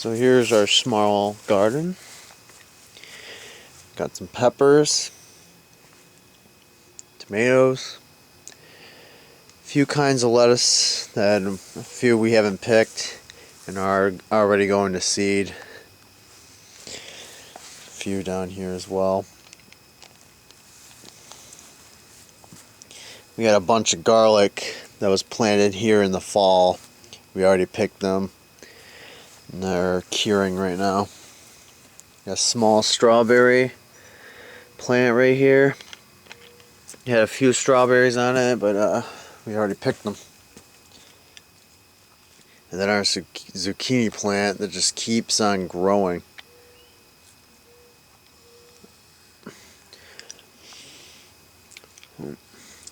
So here's our small garden. Got some peppers, tomatoes, a few kinds of lettuce that a few we haven't picked and are already going to seed. A few down here as well. We got a bunch of garlic that was planted here in the fall. We already picked them. And they're curing right now. Got a small strawberry plant right here. It had a few strawberries on it, but we already picked them. And then our zucchini plant that just keeps on growing.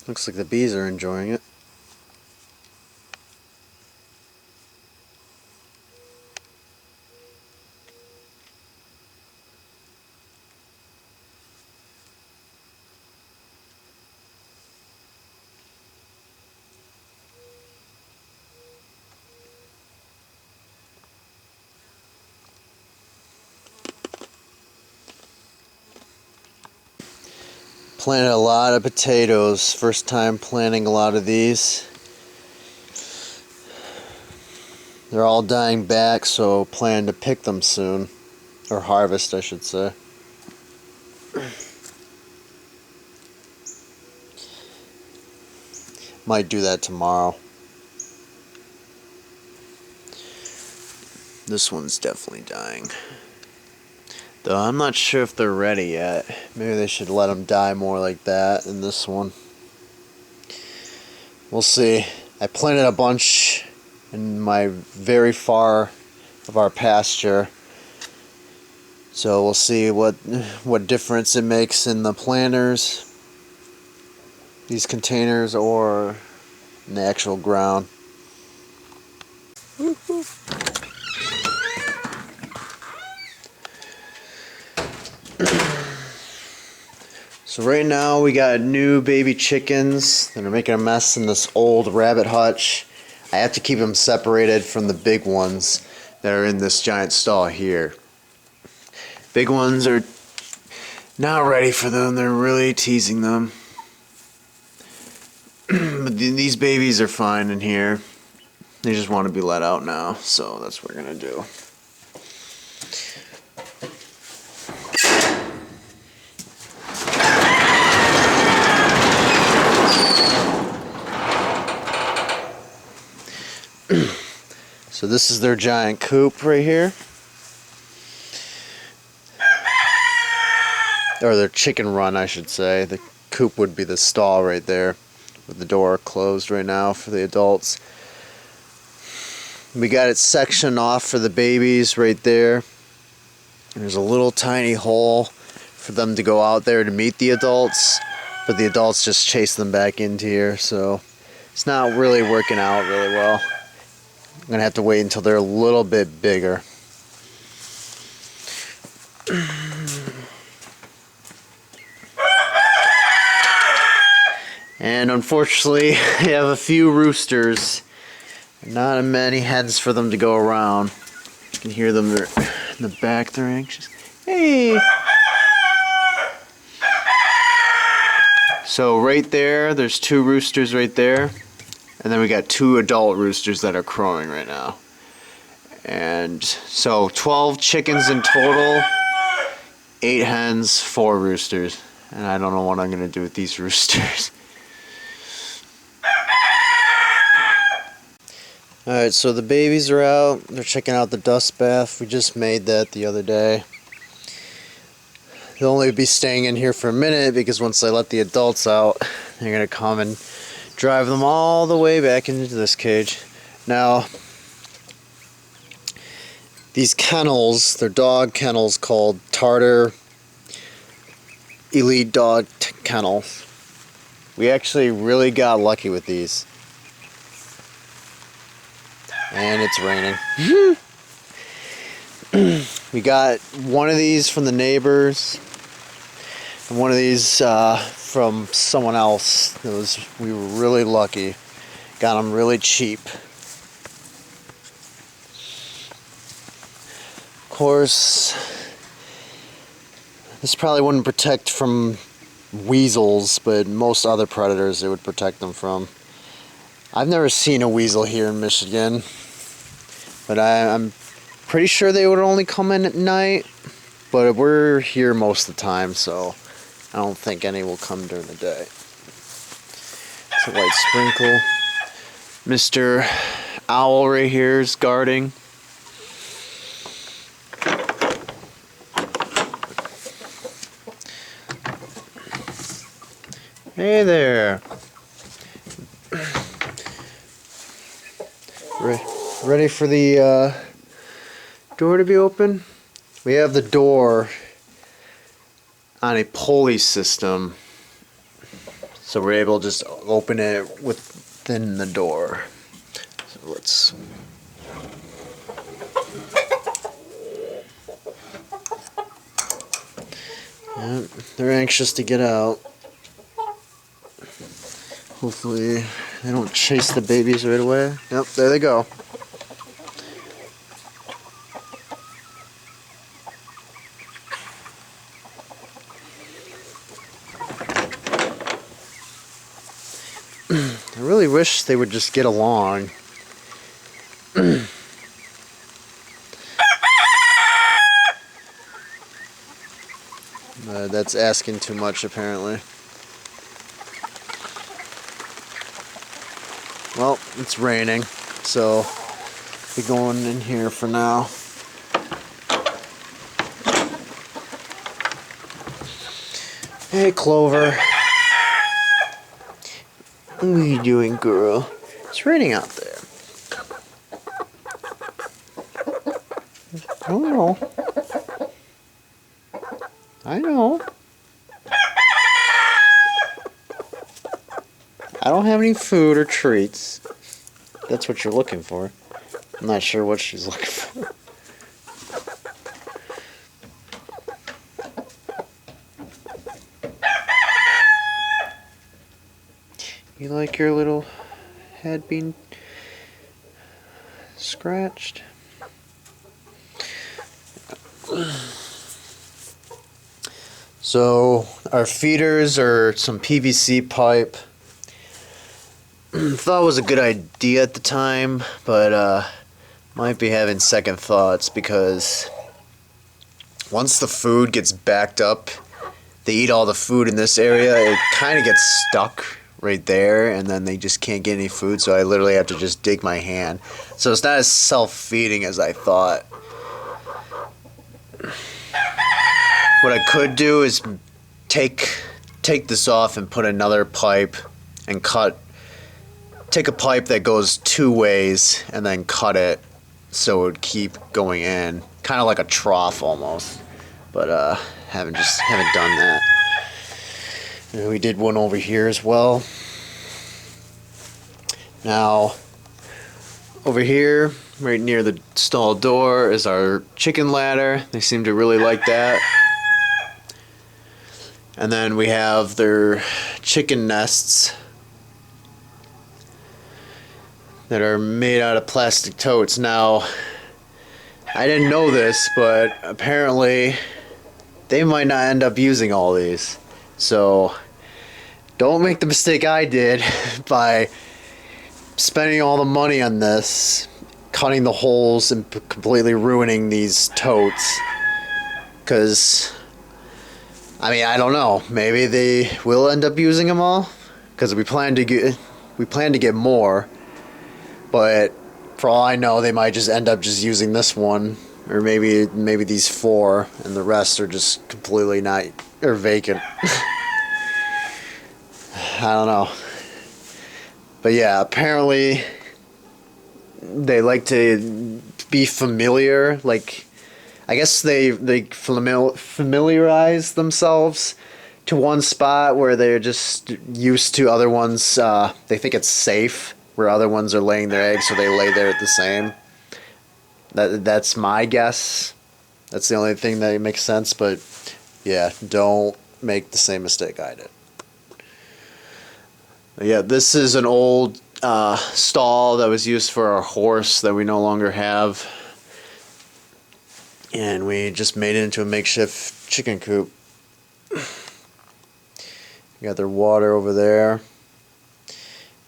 Looks like the bees are enjoying it. Planted a lot of potatoes. First time planting a lot of these. They're all dying back, so plan to pick them soon. Or harvest, I should say. Might do that tomorrow. This one's definitely dying. Though I'm not sure if they're ready yet. Maybe they should let them die more like that in this one. We'll see. I planted a bunch in my very far of our pasture. So we'll see what difference it makes in the planters, these containers, or in the actual ground. So right now we got new baby chickens that are making a mess in this old rabbit hutch. I have to keep them separated from the big ones that are in this giant stall here. Big ones are not ready for them. They're really teasing them. But these babies are fine in here. They just want to be let out now, so that's what we're gonna do. So this is their giant coop right here. Or their chicken run, I should say. The coop would be the stall right there with the door closed right now for the adults. We got it sectioned off for the babies right there. There's a little tiny hole for them to go out there to meet the adults, but the adults just chase them back into here, so it's not really working out really well. I'm gonna have to wait until they're a little bit bigger. And unfortunately, I have a few roosters. Not many hens for them to go around. You can hear them, they're in the back, they're anxious. Hey! So right there, there's two roosters right there. And then we got two adult roosters that are crowing right now. And so 12 chickens in total, 8 hens, 4 roosters. And I don't know what I'm gonna do with these roosters. Alright, so the babies are out. They're checking out the dust bath. We just made that the other day. They'll only be staying in here for a minute because once I let the adults out, they're gonna come and drive them all the way back into this cage. Now, these kennels, they're dog kennels called Tartar Elite Dog Kennels. We actually really got lucky with these. And it's raining. We got one of these from the neighbors, and one of these from someone else. We were really lucky. Got them really cheap. course, this probably wouldn't protect from weasels, but most other predators it would protect them from. I've never seen a weasel here in Michigan, but I'm pretty sure they would only come in at night, but we're here most of the time, so I don't think any will come during the day. It's a white sprinkle. Mr. Owl right here is guarding. Hey there. Ready for the door to be open? We have the door on a pulley system, so we're able to just open it within the door. So let's. Yep, they're anxious to get out. Hopefully they don't chase the babies right away. Yep, there they go. I really wish they would just get along. That's asking too much, apparently. Well, it's raining, so we're going in here for now. Hey, Clover. What are you doing, girl? It's raining out there. I know. I know. I don't have any food or treats. That's what you're looking for. I'm not sure what she's looking for. You like your little head being scratched? So our feeders are some PVC pipe. Thought it was a good idea at the time, but might be having second thoughts, because once the food gets backed up, they eat all the food in this area, it kind of gets stuck right there, and then they just can't get any food, so I literally have to just dig my hand. So it's not as self-feeding as I thought. What I could do is take this off and put another pipe and take a pipe that goes two ways and then cut it so it would keep going in, kind of like a trough almost, but haven't done that. And we did one over here as well. Now, over here, right near the stall door, is our chicken ladder. They seem to really like that. And then we have their chicken nests that are made out of plastic totes. Now, I didn't know this, but apparently they might not end up using all these. So don't make the mistake I did by spending all the money on this, cutting the holes and completely ruining these totes. Because, I mean, I don't know. Maybe they will end up using them all, because we plan to get more. But for all I know, they might just end up just using this one, or maybe these four, and the rest are just completely not, or vacant. I don't know. But yeah, apparently they like to be familiar. Like, I guess they familiarize themselves to one spot where they're just used to other ones. They think it's safe where other ones are laying their eggs, so they lay there at the same. That's my guess. That's the only thing that makes sense. But yeah, don't make the same mistake I did. Yeah, this is an old stall that was used for our horse that we no longer have. And we just made it into a makeshift chicken coop. Got their water over there,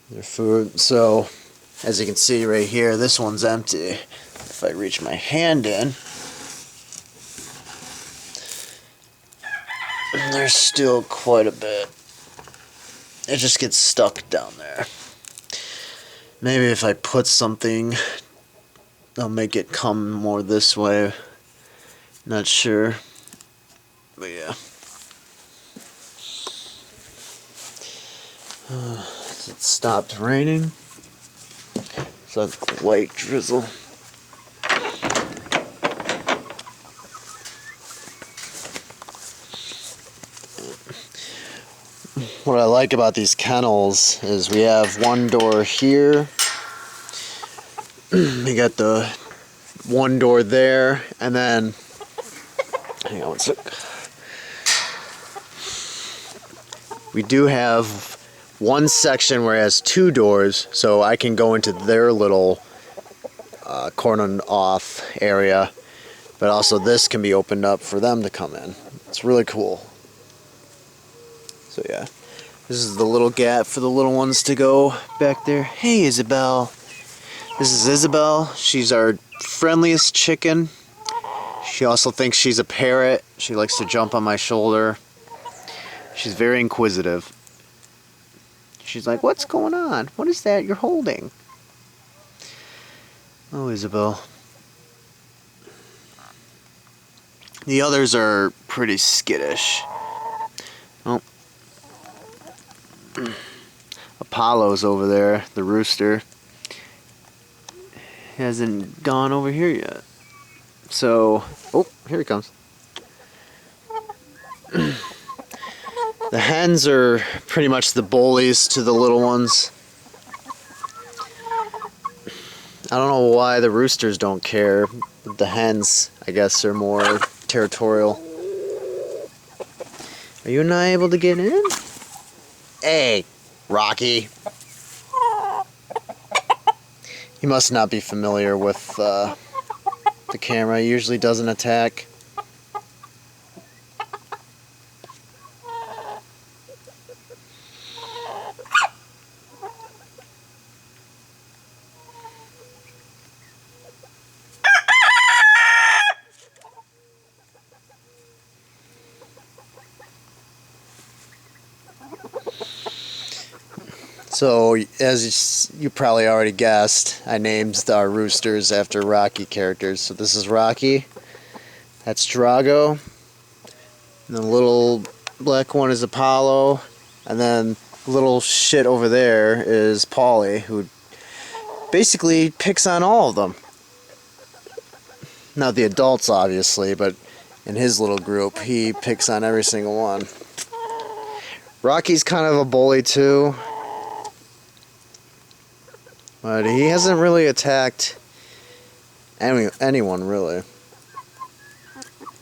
their food. So, as you can see right here, this one's empty. If I reach my hand in, there's still quite a bit. It just gets stuck down there. Maybe if I put something, I'll make it come more this way. Not sure. But yeah. It stopped raining. So that's a light drizzle. What I like about these kennels is we have one door here. We got the one door there, and then hang on one sec. We do have one section where it has two doors, so I can go into their little cordoned off area, but also this can be opened up for them to come in. It's really cool. So yeah, this is the little gap for the little ones to go back there. Hey Isabel. This is Isabel. She's our friendliest chicken. She also thinks she's a parrot. She likes to jump on my shoulder. She's very inquisitive. She's like, what's going on? What is that you're holding? Oh, Isabel. The others are pretty skittish. Oh. Apollo's over there, the rooster. He hasn't gone over here yet. So, oh, here he comes. The hens are pretty much the bullies to the little ones. I don't know why the roosters don't care. The hens, I guess, are more territorial. Are you not able to get in? Hey, Rocky. He must not be familiar with the camera. He usually doesn't attack. So, as you probably already guessed, I named our roosters after Rocky characters. So this is Rocky, that's Drago, and the little black one is Apollo, and then little shit over there is Paulie, who basically picks on all of them. Not the adults, obviously, but in his little group, he picks on every single one. Rocky's kind of a bully too. But he hasn't really attacked anyone, really.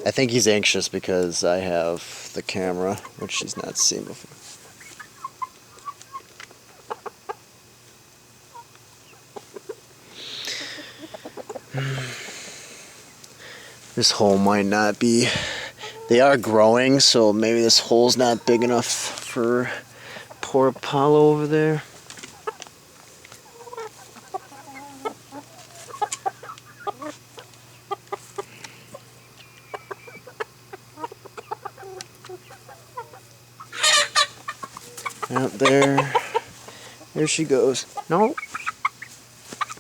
I think he's anxious because I have the camera, which he's not seen before. This hole might not be... They are growing, so maybe this hole's not big enough for poor Apollo over there. Out there. There she goes. No.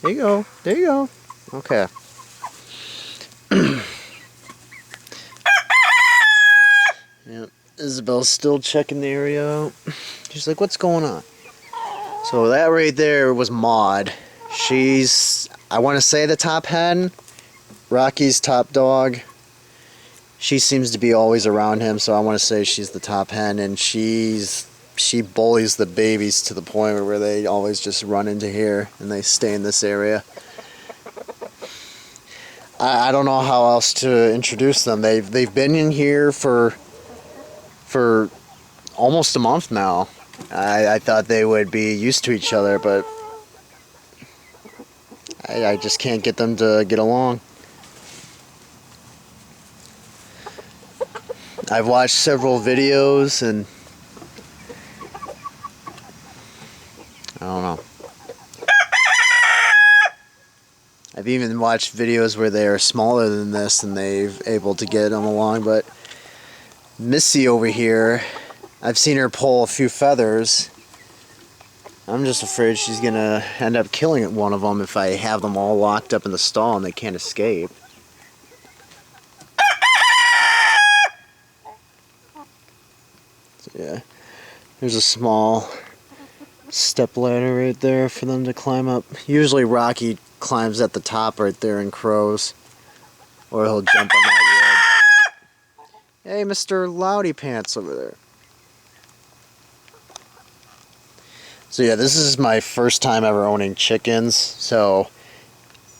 There you go. There you go. Okay. Yep. Isabel's still checking the area out. She's like, what's going on? So that right there was Maud. She's, I want to say, the top hen. Rocky's top dog. She seems to be always around him, so I want to say she's the top hen, and she bullies the babies to the point where they always just run into here and they stay in this area. I don't know how else to introduce them. They've been in here for almost a month now. I thought they would be used to each other, but I just can't get them to get along. I've watched several videos and I don't know. I've even watched videos where they are smaller than this and they're able to get them along, but Missy over here, I've seen her pull a few feathers. I'm just afraid she's gonna end up killing one of them if I have them all locked up in the stall and they can't escape. So yeah, there's a small step ladder right there for them to climb up. Usually Rocky climbs at the top right there and crows, or he'll jump on that wood. Hey, Mr. Loudy Pants over there. So yeah, this is my first time ever owning chickens, so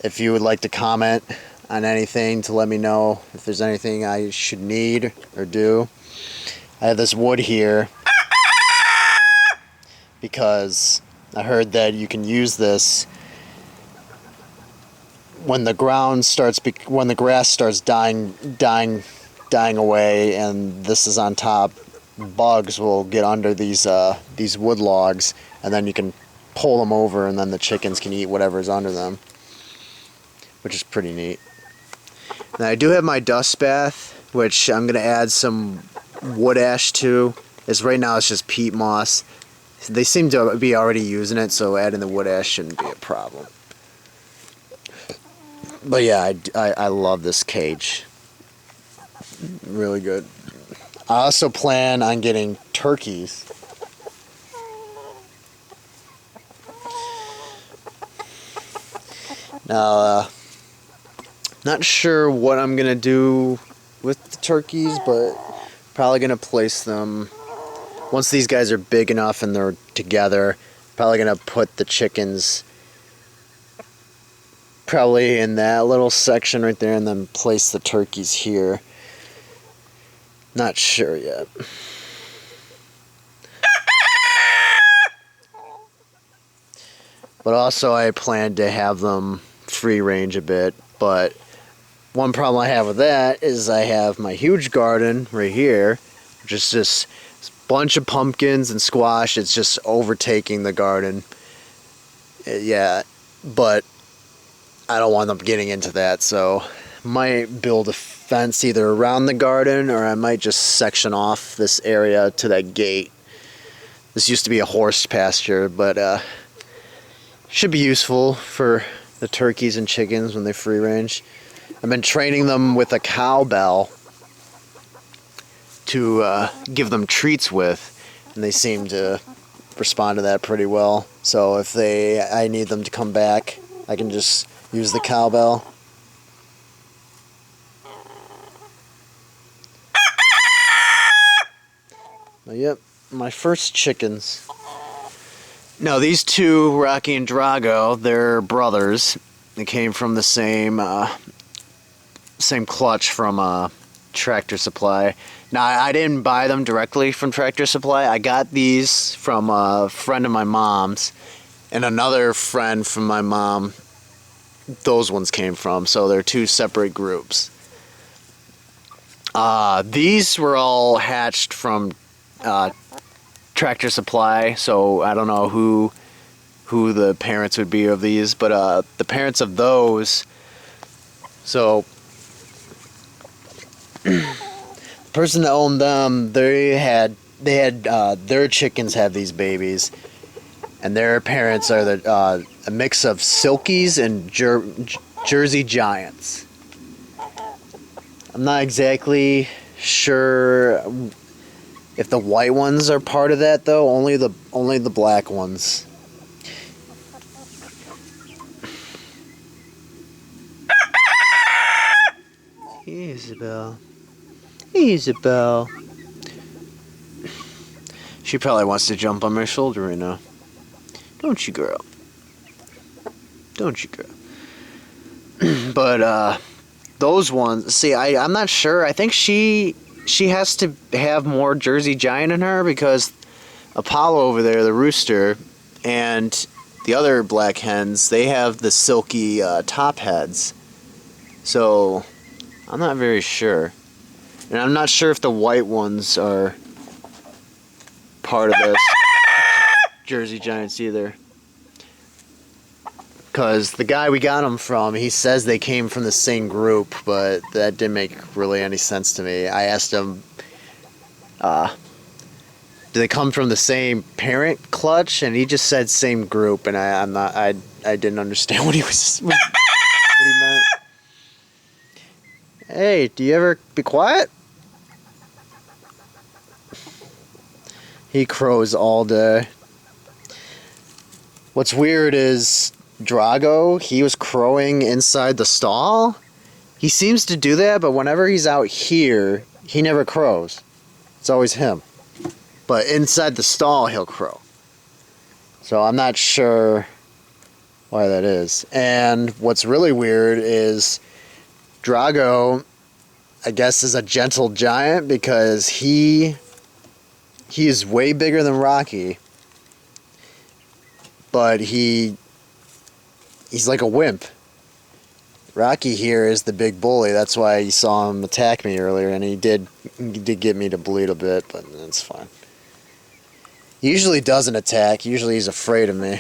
if you would like to comment on anything to let me know if there's anything I should need or do. I have this wood here because I heard that you can use this when the ground starts, when the grass starts dying away, and this is on top. Bugs will get under these wood logs, and then you can pull them over, and then the chickens can eat whatever's under them, which is pretty neat. Now I do have my dust bath, which I'm gonna add some wood ash to. Right now it's just peat moss. They seem to be already using it, so adding the wood ash shouldn't be a problem. But yeah, I love this cage. Really good. I also plan on getting turkeys. Now, not sure what I'm gonna do with the turkeys, but probably gonna place them, once these guys are big enough and they're together, probably gonna put the chickens probably in that little section right there and then place the turkeys here. Not sure yet. But also I plan to have them free range a bit, but one problem I have with that is I have my huge garden right here, which is just a bunch of pumpkins and squash. It's just overtaking the garden. Yeah, but I don't want them getting into that, so I might build a fence either around the garden, or I might just section off this area to that gate. This used to be a horse pasture, but should be useful for the turkeys and chickens when they free range. I've been training them with a cowbell to give them treats with, and they seem to respond to that pretty well. So if I need them to come back, I can just use the cowbell. Yep, my first chickens. Now these two, Rocky and Drago, they're brothers. They came from the same clutch from Tractor Supply. Now I didn't buy them directly from Tractor Supply. I got these from a friend of my mom's and another friend from my mom. Those ones came from, so they're two separate groups. These were all hatched from Tractor Supply, so I don't know who the parents would be of these, but the parents of those, so the person that owned them, they had their chickens have these babies, and their parents are a mix of Silkies and Jersey Giants. I'm not exactly sure if the white ones are part of that though. Only the black ones. Hey, Isabel. Hey, Isabel. She probably wants to jump on my shoulder right now. Don't you, girl? Don't you, girl? But those ones. See, I'm not sure. I think she has to have more Jersey Giant in her because Apollo over there, the rooster, and the other black hens, they have the silky top heads. So I'm not very sure. And I'm not sure if the white ones are part of this Jersey Giants either. Because the guy we got them from, he says they came from the same group, but that didn't make really any sense to me. I asked him, do they come from the same parent clutch? And he just said same group, and I didn't understand what he meant. Hey, do you ever be quiet? He crows all day. What's weird is Drago, he was crowing inside the stall. He seems to do that, but whenever he's out here, he never crows. It's always him. But inside the stall, he'll crow. So I'm not sure why that is. And what's really weird is Drago, I guess, is a gentle giant because he is way bigger than Rocky. But he's like a wimp. Rocky here is the big bully. That's why you saw him attack me earlier, and he did get me to bleed a bit, but that's fine. He usually doesn't attack. Usually he's afraid of me.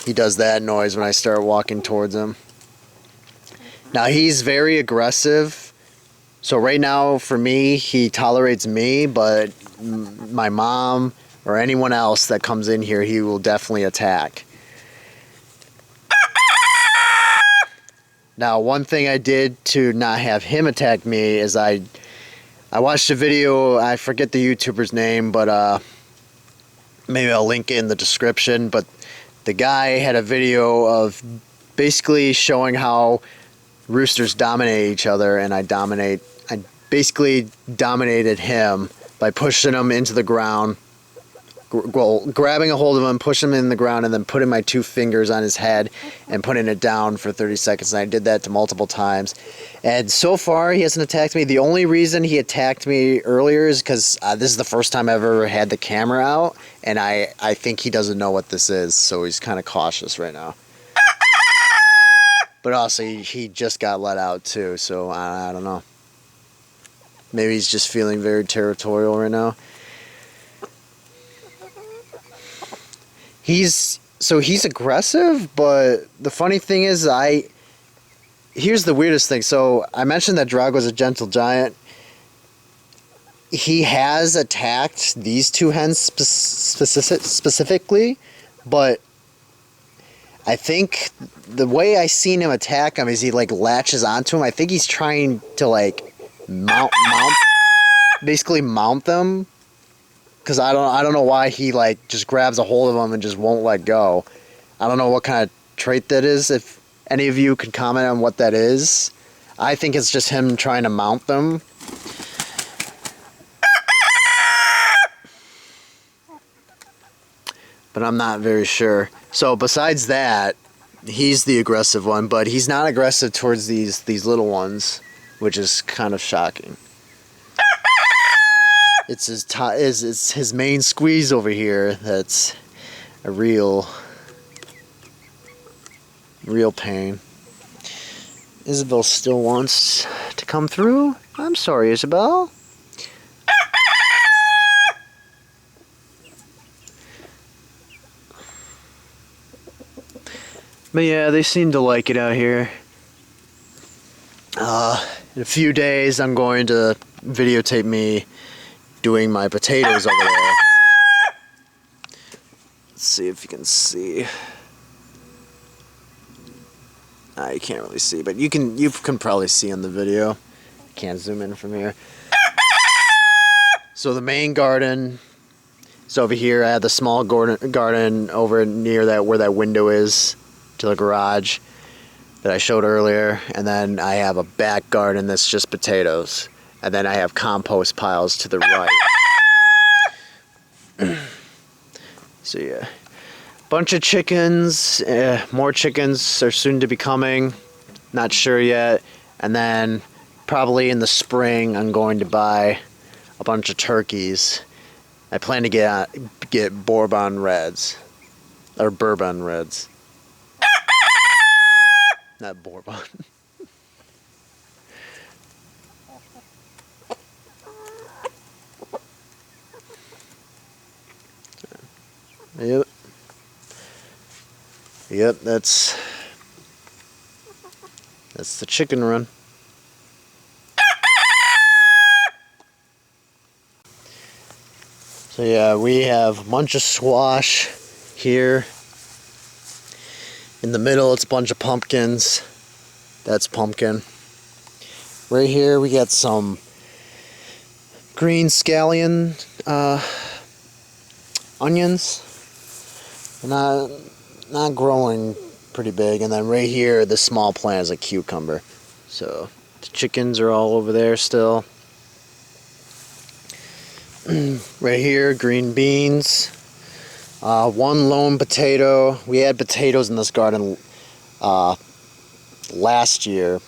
He does that noise when I start walking towards him. Now he's very aggressive. So right now for me, he tolerates me, but my mom or anyone else that comes in here, he will definitely attack. Now, one thing I did to not have him attack me is I watched a video, I forget the YouTuber's name, but maybe I'll link it in the description, but the guy had a video of basically showing how roosters dominate each other, and I basically dominated him by pushing him into the ground, grabbing a hold of him, pushing him in the ground, and then putting my 2 fingers on his head and putting it down for 30 seconds. And I did that to multiple times. And so far, he hasn't attacked me. The only reason he attacked me earlier is because this is the first time I've ever had the camera out, and I think he doesn't know what this is, so he's kind of cautious right now. But also, he just got let out too, so I don't know. Maybe he's just feeling very territorial right now. He's aggressive, but the funny thing is here's the weirdest thing. So I mentioned that Drago's a gentle giant. He has attacked these 2 hens specifically, but I think the way I seen him attack him is he like latches onto him. I think he's trying to like basically mount them. Because I don't know why he like just grabs a hold of them and just won't let go. I don't know what kind of trait that is. If any of you could comment on what that is, I think it's just him trying to mount them. But I'm not very sure. So besides that, he's the aggressive one, but he's not aggressive towards these little ones, which is kind of shocking. It's his main squeeze over here that's a real pain. Isabel still wants to come through. I'm sorry, Isabel. But yeah, they seem to like it out here. In a few days, I'm going to videotape me doing my potatoes over there. Let's see if you can see. You can't really see, but you can probably see on the video. Can't zoom in from here. So the main garden is over here. I have the small garden over near where that window is to the garage that I showed earlier, and then I have a back garden that's just potatoes. And then I have compost piles to the right. So yeah, bunch of chickens. More chickens are soon to be coming. Not sure yet. And then probably in the spring, I'm going to buy a bunch of turkeys. I plan to get Bourbon Reds, or Bourbon Reds. Not Bourbon. Yep. Yep, that's the chicken run. So yeah, we have a bunch of squash here. In the middle, it's a bunch of pumpkins. That's pumpkin. Right here, we got some green scallion onions. Not growing pretty big. And then right here, the small plant is a cucumber. So the chickens are all over there still. Right here, green beans. One lone potato. We had potatoes in this garden last year.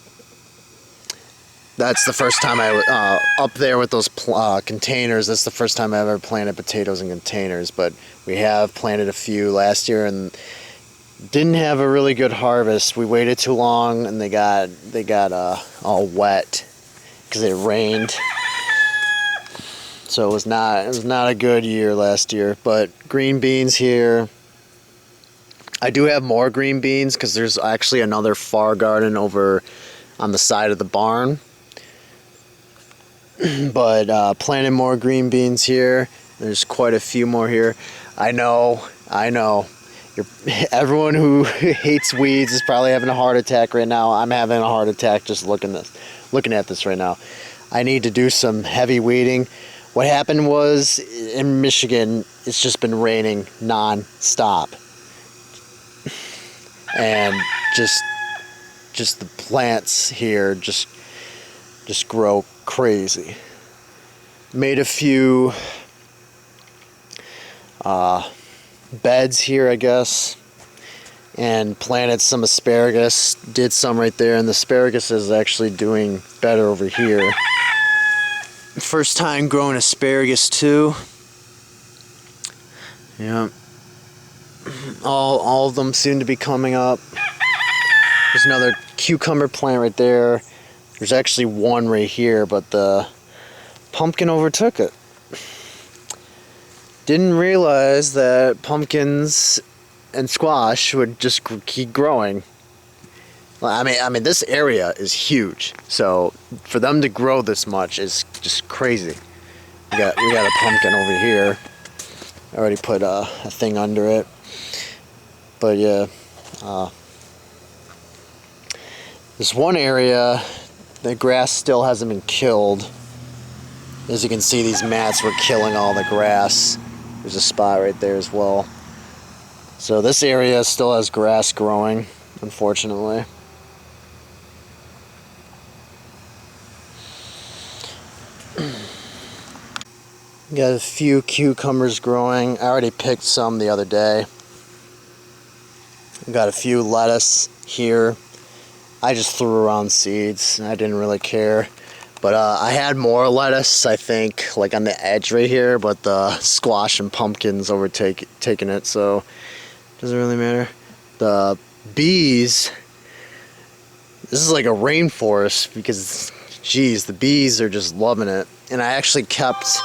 That's the first time I up there with those containers. That's the first time I ever planted potatoes in containers. But we have planted a few last year and didn't have a really good harvest. We waited too long and they got all wet because it rained. So it was not a good year last year. But green beans here. I do have more green beans because there's actually another far garden over on the side of the barn. But planted more green beans here. There's quite a few more here. I know. Everyone who hates weeds is probably having a heart attack right now. I'm having a heart attack just looking at this right now. I need to do some heavy weeding. What happened was in Michigan, it's just been raining non-stop. And just the plants here just grow crazy. Made a few beds here, I guess, and planted some asparagus. Did some right there, and the asparagus is actually doing better over here. First time growing asparagus too. Yeah. All of them seem to be coming up. There's another cucumber plant right there. There's actually one right here, but the pumpkin overtook it. Didn't realize that pumpkins and squash would just keep growing. I mean, this area is huge, so for them to grow this much is just crazy. We got a pumpkin over here. I already put a thing under it, but yeah, this one area, the grass still hasn't been killed. As you can see, these mats were killing all the grass. There's a spot right there as well. So this area still has grass growing, unfortunately. Got a few cucumbers growing. I already picked some the other day. Got a few lettuce here. I just threw around seeds. I didn't really care. But I had more lettuce, I think, like on the edge right here, but the squash and pumpkins taking it, so it doesn't really matter. The bees, this is like a rainforest because, geez, the bees are just loving it. And I actually kept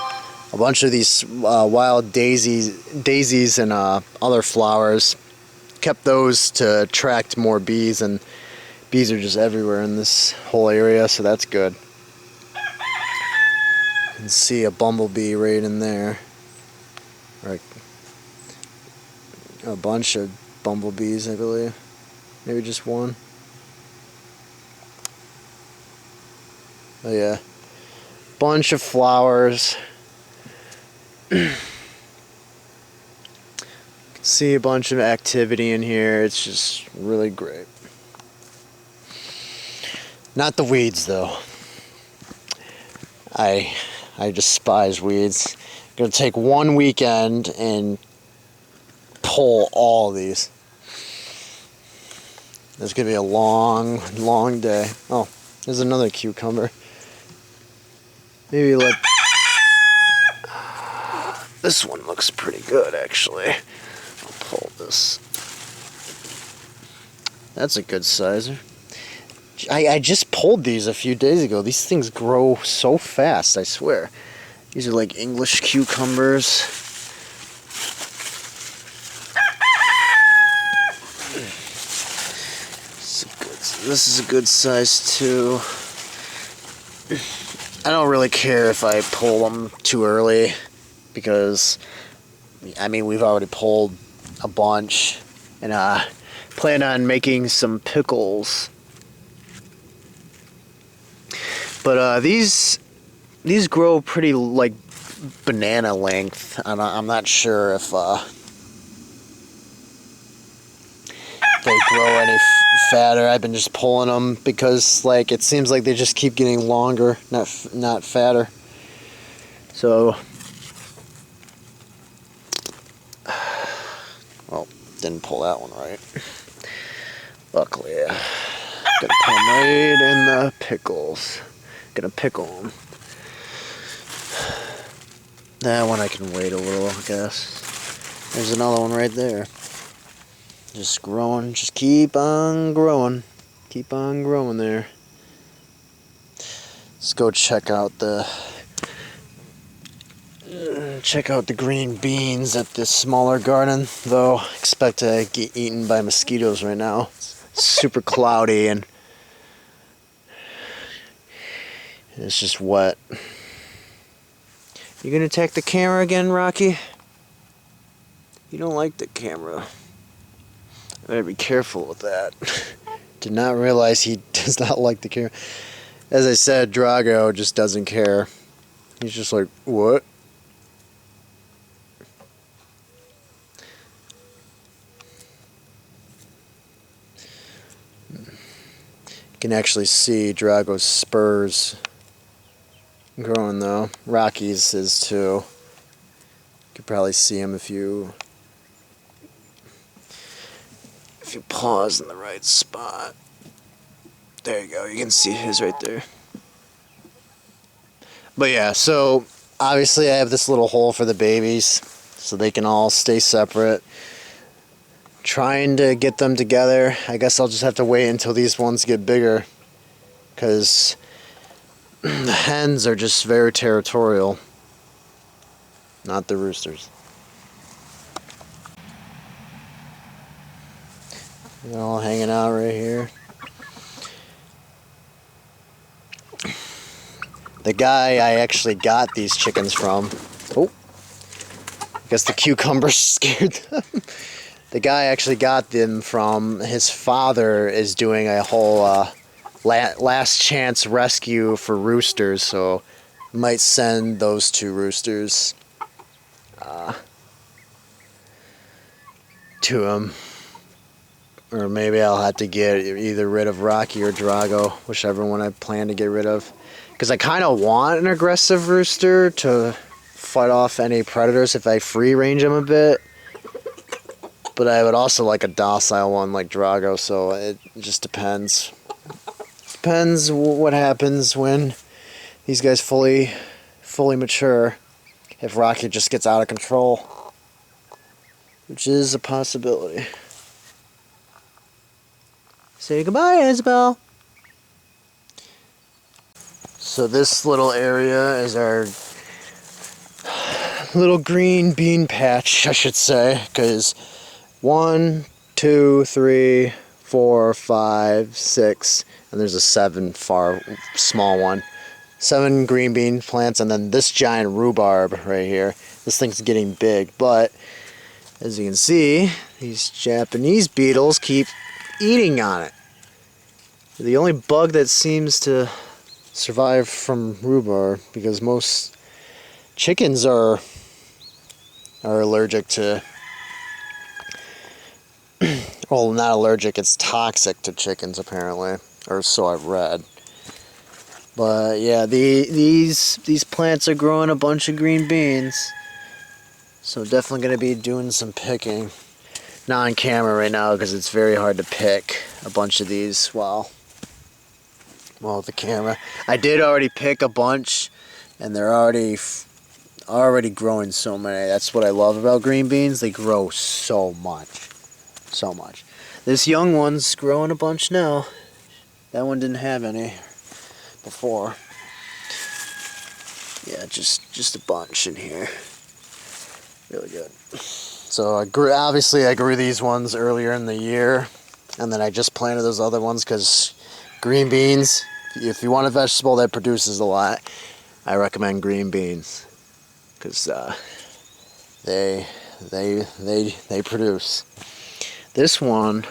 a bunch of these wild daisies and other flowers. Kept those to attract more bees, and bees are just everywhere in this whole area, so that's good. You can see a bumblebee right in there. Or a bunch of bumblebees, I believe. Maybe just one. Oh yeah. Bunch of flowers. See a bunch of activity in here. It's just really great. Not the weeds though. I despise weeds. I'm gonna take one weekend and pull all of these. It's gonna be a long, long day. Oh, there's another cucumber. Maybe like this one looks pretty good actually. I'll pull this. That's a good sizer. I just pulled these a few days ago. These things grow so fast, I swear. These are like English cucumbers. This is a good size too. I don't really care if I pull them too early because, I mean, we've already pulled a bunch and plan on making some pickles. But these grow pretty like banana length. I'm not sure if they grow any fatter. I've been just pulling them because like it seems like they just keep getting longer, not fatter. So, well, didn't pull that one right. Luckily, gonna put them right in the pickles. Gonna pickle them. That one I can wait a little, I guess. There's another one right there. Just growing, just keep on growing. Keep on growing there. Let's go check out the green beans at this smaller garden, though. Expect to get eaten by mosquitoes right now. It's super cloudy and it's just wet. You gonna attack the camera again, Rocky? You don't like the camera. I better be careful with that. Did not realize he does not like the camera. As I said, Drago just doesn't care. He's just like, what? You can actually see Drago's spurs growing though. Rocky's is too. You could probably see him if you pause in the right spot. There you go. You can see his right there. But yeah, so obviously I have this little hole for the babies so they can all stay separate. Trying to get them together. I guess I'll just have to wait until these ones get bigger because the hens are just very territorial. Not the roosters. They're all hanging out right here. The guy I actually got these chickens from, oh, I guess the cucumbers scared them. The guy I actually got them from, his father is doing a whole last chance rescue for roosters, so might send those 2 roosters to him. Or maybe I'll have to get either rid of Rocky or Drago, whichever one I plan to get rid of. Because I kind of want an aggressive rooster to fight off any predators if I free range them a bit. But I would also like a docile one like Drago, so it just depends. Depends what happens when these guys fully mature. If Rocky just gets out of control. Which is a possibility. Say goodbye, Isabel. So this little area is our little green bean patch, I should say, because 1, 2, 3, 4, 5, 6, and there's a 7 small one. 7 green bean plants, and then this giant rhubarb right here. This thing's getting big, but as you can see, these Japanese beetles keep eating on it. The only bug that seems to survive from rhubarb, because most chickens are allergic to, well, not allergic, it's toxic to chickens apparently, or so I've read. But yeah, these plants are growing a bunch of green beans, so definitely going to be doing some picking. Not on camera right now because it's very hard to pick a bunch of these while with the camera. I did already pick a bunch, and they're already growing so many. That's what I love about green beans. They grow so much. So much. This young one's growing a bunch now. That one didn't have any before. Yeah, just a bunch in here. Really good. So obviously I grew these ones earlier in the year. And then I just planted those other ones because green beans, if you want a vegetable that produces a lot, I recommend green beans because they produce. This one,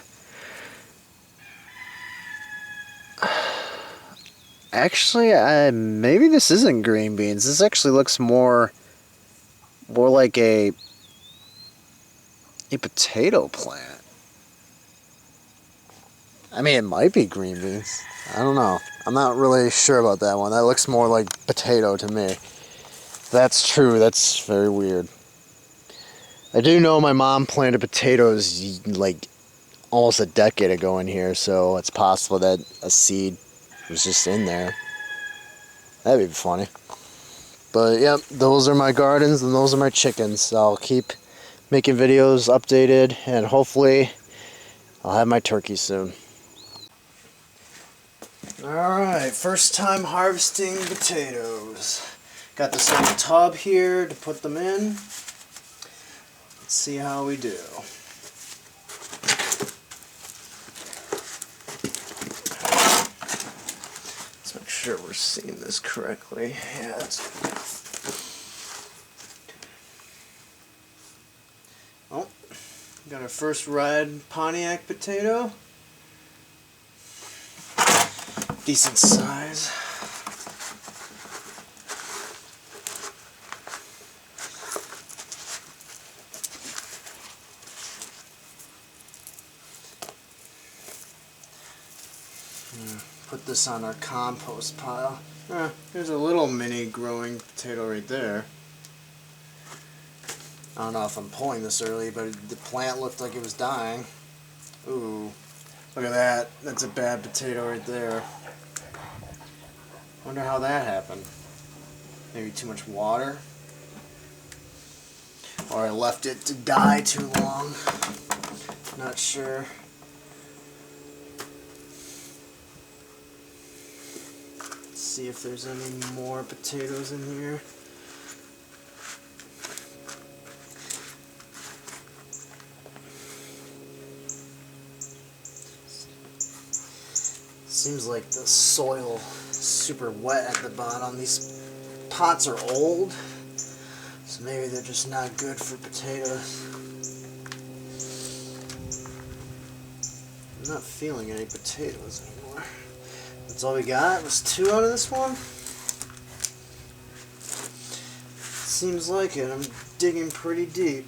actually, maybe this isn't green beans. This actually looks more like a potato plant. I mean, it might be green beans. I don't know. I'm not really sure about that one. That looks more like potato to me. If that's true, that's very weird. I do know my mom planted potatoes like almost a decade ago in here, so it's possible that a seed was just in there. That'd be funny. But yep, those are my gardens and those are my chickens. I'll keep making videos updated and hopefully I'll have my turkey soon. Alright, first time harvesting potatoes. Got this little tub here to put them in. Let's see how we do. Let's make sure we're seeing this correctly. Yeah, that's good enough. Oh, got our first red Pontiac potato. Decent size. Put this on our compost pile. There's a little mini growing potato right there. I don't know if I'm pulling this early, but the plant looked like it was dying. Ooh, look at that. That's a bad potato right there. Wonder how that happened. Maybe too much water? Or I left it to die too long. Not sure. Let's see if there's any more potatoes in here. Seems like the soil is super wet at the bottom. These pots are old, so maybe they're just not good for potatoes. I'm not feeling any potatoes anymore. That's all we got. Was 2 out of this one? Seems like it. I'm digging pretty deep.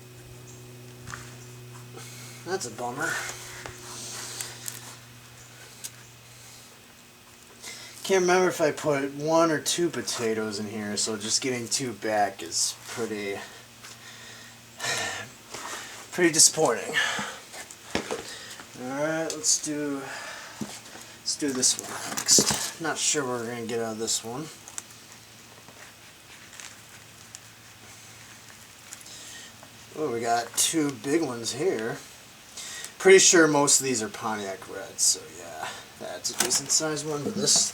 That's a bummer. Can't remember if I put 1 or 2 potatoes in here, so just getting 2 back is pretty disappointing. Alright, let's do this one next. Not sure what we're gonna get out of this one. Oh, we got 2 big ones here. Pretty sure most of these are Pontiac Reds, so yeah, that's a decent sized one, but this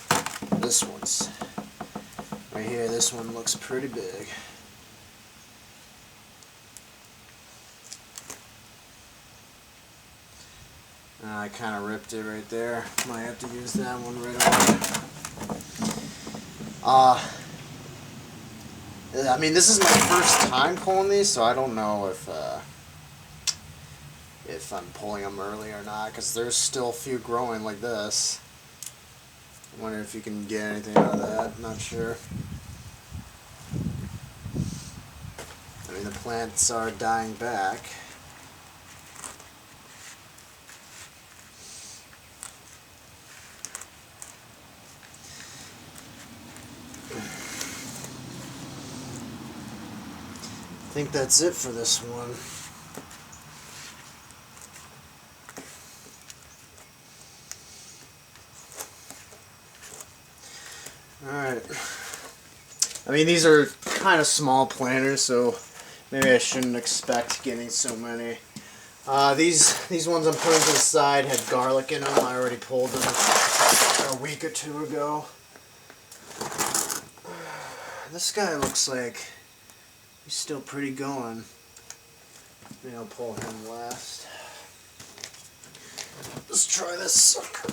one's right here. This one looks pretty big. I kind of ripped it right there. Might have to use that one right away. I mean, this is my first time pulling these, so I don't know if I'm pulling them early or not, because there's still a few growing like this. I wonder if you can get anything out of that. I'm not sure. I mean, the plants are dying back. I think that's it for this one. Alright. I mean, these are kind of small planters, so maybe I shouldn't expect getting so many. These ones I'm putting to the side had garlic in them. I already pulled them a week or 2 ago. This guy looks like he's still pretty going. Maybe I'll pull him last. Let's try this sucker.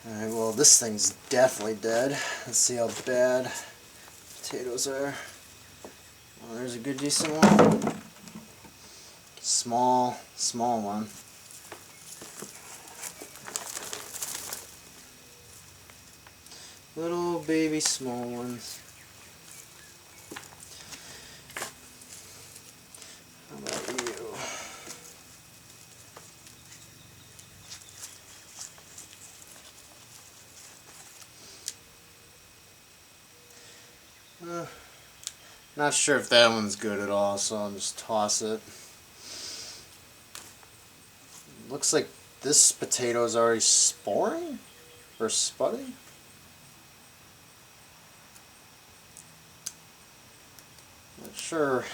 Alright, well this thing's definitely dead. Let's see how bad potatoes are. Well, there's a good decent one. Small one. Little baby small ones. How about you? Not sure if that one's good at all, so I'll just toss it. Looks like this potato is already sporing or spudding. Not sure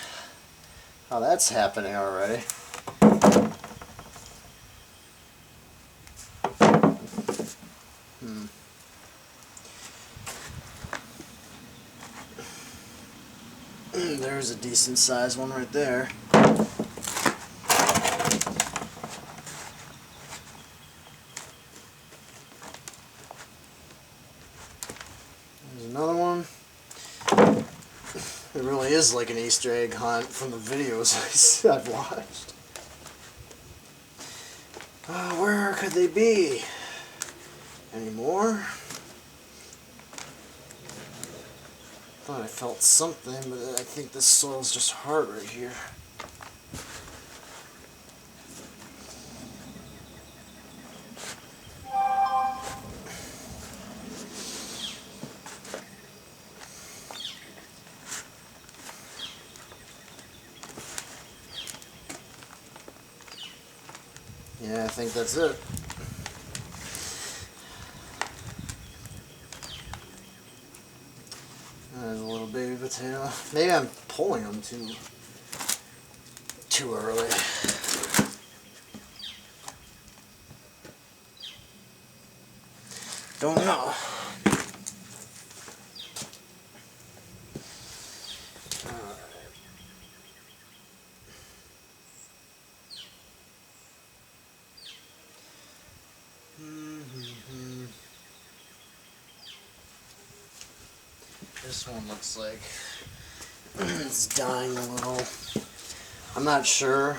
how that's happening already. There's a decent sized one right there. There's another one. It really is like an Easter egg hunt from the videos I've watched. Where could they be? Any more? Thought I felt something, but I think this soil's just hard right here. Yeah, I think that's it. There's a little baby potato. Maybe I'm pulling them too early. Don't know. This one looks like it's dying a little. I'm not sure.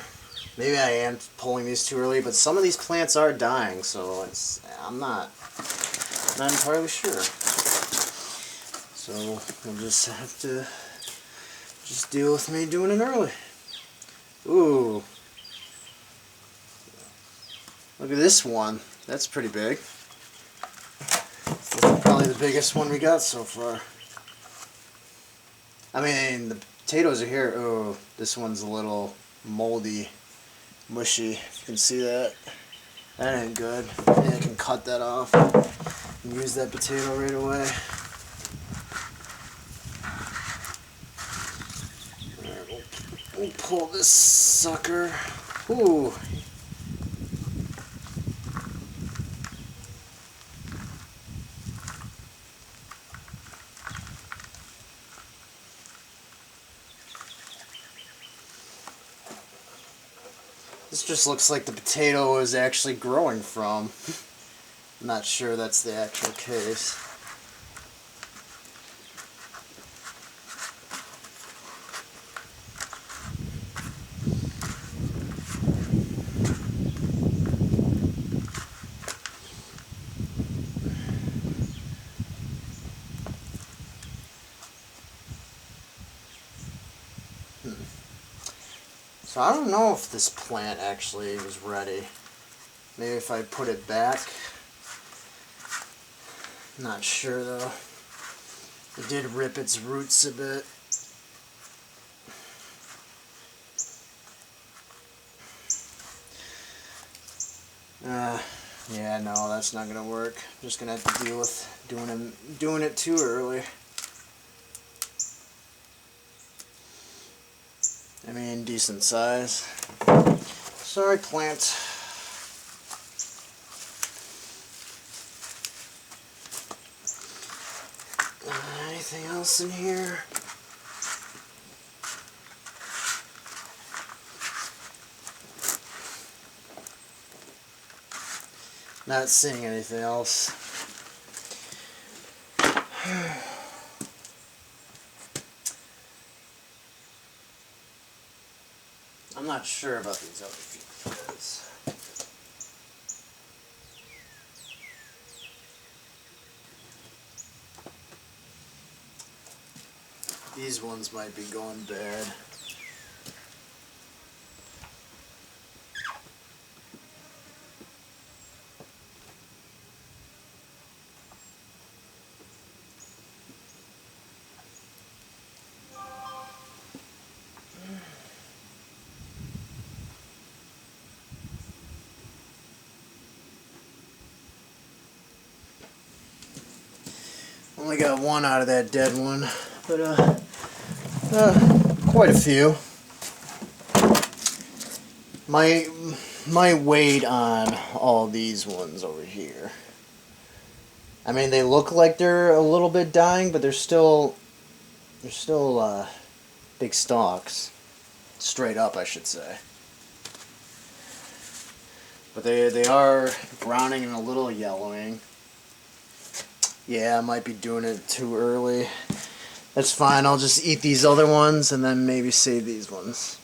Maybe I am pulling these too early, but some of these plants are dying, so I'm not entirely sure. So we'll just have to deal with me doing it early. Ooh. Look at this one. That's pretty big. This is probably the biggest one we got so far. I mean, the potatoes are here. Oh, this one's a little moldy, mushy. If you can see that. That ain't good. Maybe I can cut that off and use that potato right away. Alright, we'll pull this sucker. Ooh. This just looks like the potato is actually growing from. I'm not sure that's the actual case. So I don't know if this plant actually was ready. Maybe if I put it back. Not sure though. It did rip its roots a bit. Yeah, no, that's not gonna work. I'm just gonna have to deal with doing it too early. I mean, decent size. Sorry, plant. Anything else in here? Not seeing anything else. I'm not sure about these other females. These ones might be going bad. Only got one out of that dead one, but quite a few. My weight on all these ones over here. I mean, they look like they're a little bit dying, but they're still big stalks. Straight up, I should say. But they are browning and a little yellowing. Yeah, I might be doing it too early. That's fine. I'll just eat these other ones and then maybe save these ones.